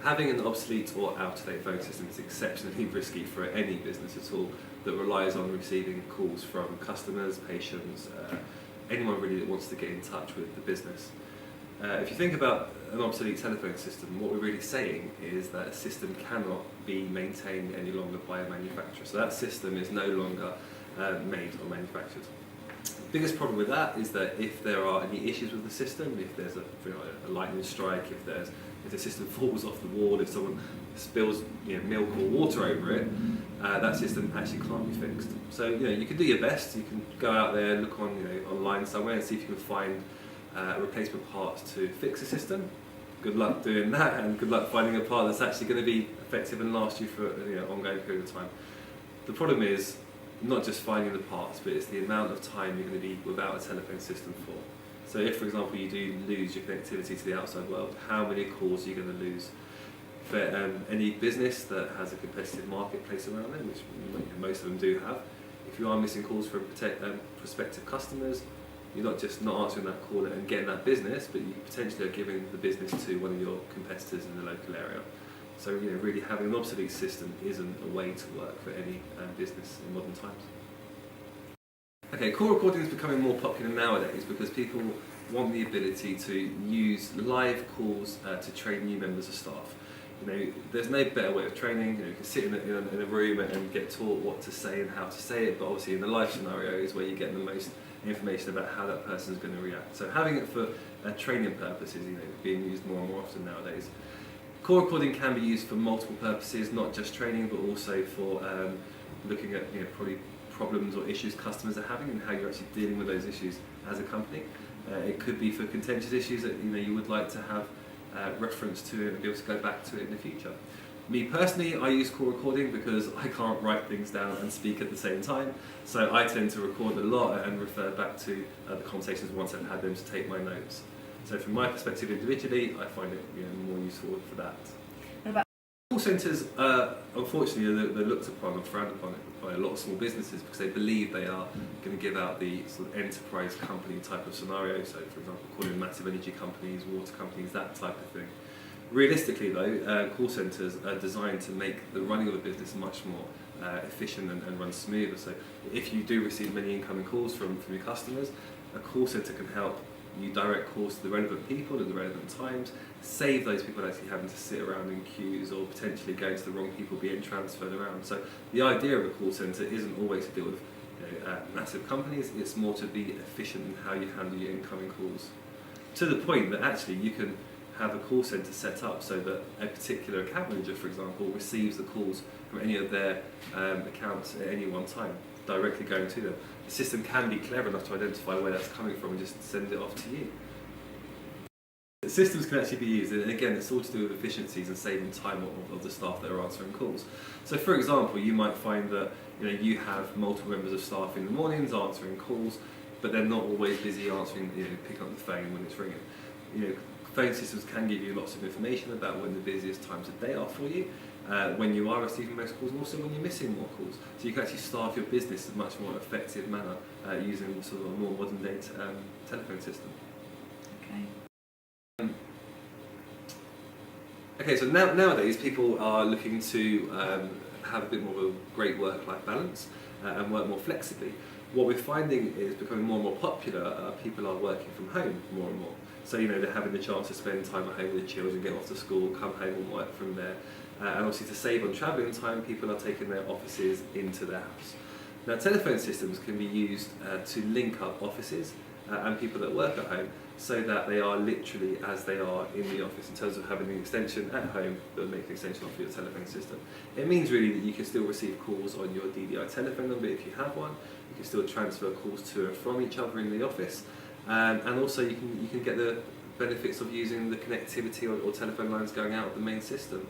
Having an obsolete or out-of-date phone system is exceptionally risky for any business at all that relies on receiving calls from customers, patients, anyone really that wants to get in touch with the business. If you think about an obsolete telephone system, what we're really saying is that a system cannot be maintained any longer by a manufacturer. So that system is no longer made or manufactured. The biggest problem with that is that if there are any issues with the system, if there's a lightning strike, if the system falls off the wall, if someone spills milk or water over it, that system actually can't be fixed. So you can do your best. You can go out there, look on online somewhere, and see if you can find replacement parts to fix the system. Good luck doing that, and good luck finding a part that's actually going to be effective and last you for an ongoing period of time. The problem is not just finding the parts, but it's the amount of time you're going to be without a telephone system for. So if, for example, you do lose your connectivity to the outside world, how many calls are you going to lose? For any business that has a competitive marketplace around them, which most of them do have, if you are missing calls from prospective customers, you're not just not answering that call and getting that business, but you potentially are giving the business to one of your competitors in the local area. So really having an obsolete system isn't a way to work for any business in modern times. Okay, call recording is becoming more popular nowadays because people want the ability to use live calls to train new members of staff. There's no better way of training. You can sit in a room and get taught what to say and how to say it, but obviously in the live scenario is where you get the most information about how that person is going to react. So having it for training purposes, being used more and more often nowadays. Call recording can be used for multiple purposes, not just training, but also for looking at probably problems or issues customers are having and how you're actually dealing with those issues as a company. It could be for contentious issues that you would like to have reference to and be able to go back to it in the future. Me personally, I use call recording because I can't write things down and speak at the same time, so I tend to record a lot and refer back to the conversations once I've had them to take my notes. So from my perspective individually, I find it more useful for that. Call centres, unfortunately, they're looked upon or frowned upon by a lot of small businesses because they believe they are going to give out the sort of enterprise company type of scenario. So, for example, calling massive energy companies, water companies, that type of thing. Realistically, though, call centres are designed to make the running of a business much more efficient and run smoother. So, if you do receive many incoming calls from your customers, a call centre can help you direct calls to the relevant people at the relevant times, save those people actually having to sit around in queues or potentially going to the wrong people being transferred around. So the idea of a call centre isn't always to deal with massive companies, it's more to be efficient in how you handle your incoming calls. To the point that actually you can have a call centre set up so that a particular account manager, for example, receives the calls from any of their accounts at any one time, directly going to them. The system can be clever enough to identify where that's coming from and just send it off to you. The systems can actually be used, and again, it's all to do with efficiencies and saving time of the staff that are answering calls. So, for example, you might find that you have multiple members of staff in the mornings answering calls, but they're not always busy answering, picking up the phone when it's ringing. Phone systems can give you lots of information about when the busiest times of day are for you, when you are receiving most calls, and also when you're missing more calls. So you can actually staff your business in a much more effective manner using sort of a more modern day telephone system. Okay, so nowadays people are looking to have a bit more of a great work-life balance and work more flexibly. What we're finding is becoming more and more popular, people are working from home more and more. So they're having the chance to spend time at home with the children, get off to school, come home and work from there. And obviously to save on travelling time, people are taking their offices into their house. Now telephone systems can be used to link up offices and people that work at home so that they are literally as they are in the office in terms of having an extension at home that will make an extension off your telephone system. It means really that you can still receive calls on your DDI telephone number if you have one. You can still transfer calls to and from each other in the office, and also you can get the benefits of using the connectivity or telephone lines going out of the main system.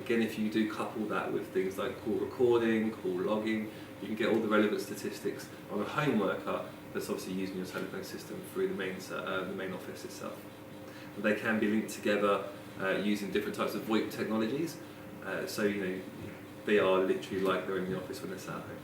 Again, if you do couple that with things like call recording, call logging, you can get all the relevant statistics on a home worker that's obviously using your telephone system through the main office itself. But they can be linked together using different types of VoIP technologies, so they are literally like they're in the office when they're sat at home.